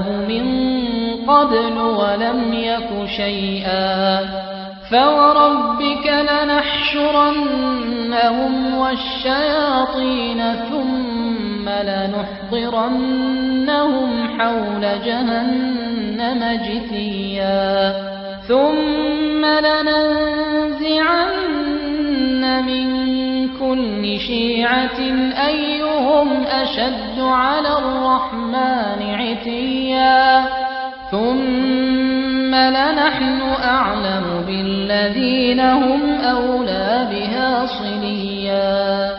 فعله من قبل ولم يك شيئا فوربك لنحشرنهم والشياطين ثم لنحضرنهم حول جهنم جثيا ثم لننزعن من كل شيعة أيهم أشد على الرحمن عتيا ثم لنحن أعلم بالذين هم أولى بها صليا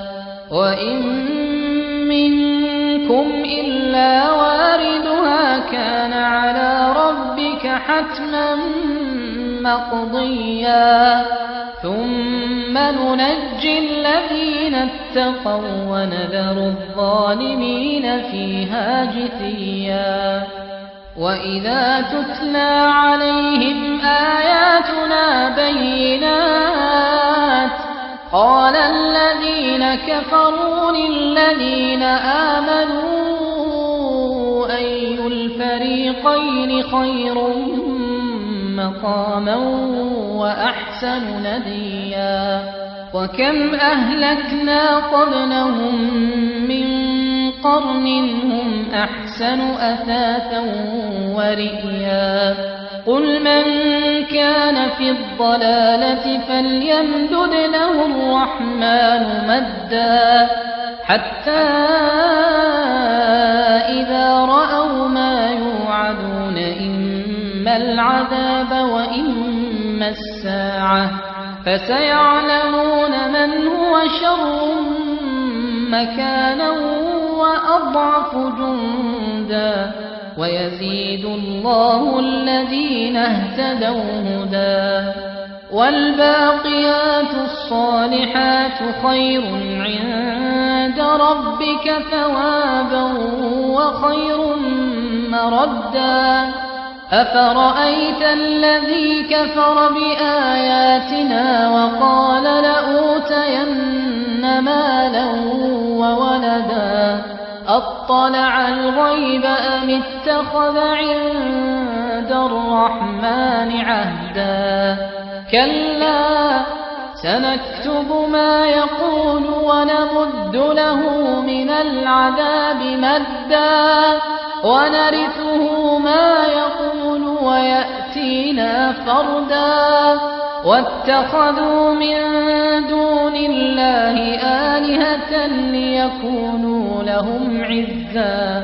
وإن منكم إلا واردها كان على ربك حتما مقضيا ثم ننجي الذين اتقوا ونذر الظالمين فيها جثيا وإذا تتلى عليهم آياتنا بينات قال الذين كفروا للذين آمنوا أي الفريقين خير مقاما وأحسن نديا وكم أهلكنا قبلهم من قرن هم أحسن أثاثا ورئيا قل من كان في الضلالة فليمدد له الرحمن مدا حتى إذا رأوا ما يوعدون إما العذاب وإما الساعة فسيعلمون من هو شر مكانا وأضعف جندا ويزيد الله الذين اهتدوا هدى والباقيات الصالحات خير عند ربك ثوابا وخير مردا أفرأيت الذي كفر بآياتنا وقال لأوتين مالا وولدا أطلع الغيب أم اتخذ عند الرحمن عهدا كلا سنكتب ما يقول ونمد له من العذاب مدا ونرثه ما يقول ويأتينا فردا واتخذوا من دون الله آلهة ليكونوا لهم عزا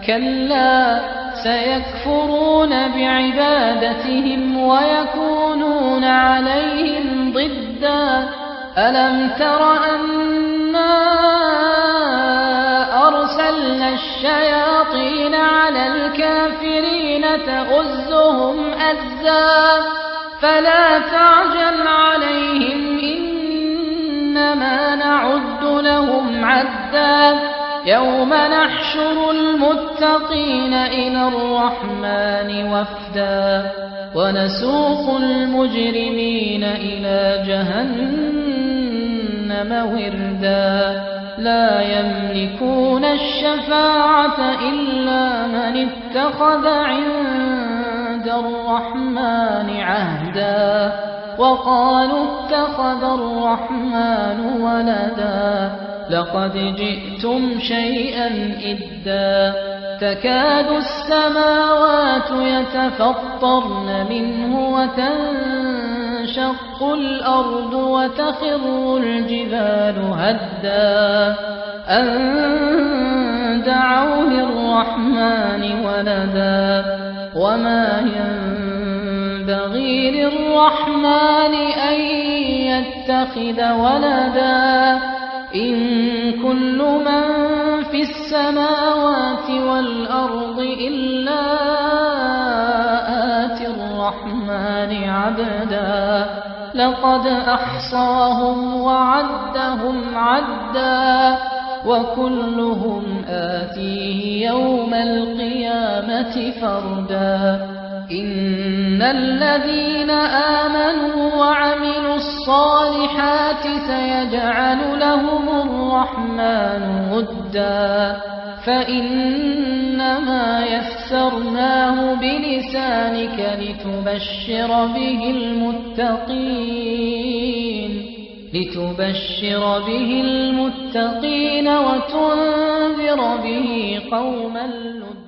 كلا سيكفرون بعبادتهم ويكونون عليهم ضدا ألم تر أنا أرسلنا الشياطين على الكافرين تغزهم أزا فلا تعجل عليهم إنما نعد لهم عدا يوم نحشر المتقين إلى الرحمن وفدا ونسوق المجرمين إلى جهنم وردا لا يملكون الشفاعة إلا من اتخذ عند الرحمن عهدا وقالوا اتخذ الرحمن ولدا لقد جئتم شيئا إدا تكاد السماوات يتفطرن منه وتنشق الأرض وتخر الجبال هدا أن دعوا للرحمن ولدا وما ينبغي للرحمن أن يتخذ ولدا إن كل من في السماوات والأرض إلا آتي الرحمن عبدا لقد أحصاهم وعدهم عدا وكلهم آتيه يوم القيامة فردا إن الذين آمنوا وعملوا الصالحات سيجعل لهم الرحمن ودا فإنما يسرناه بلسانك لتبشر به المتقين وتنذر به قوما لدا.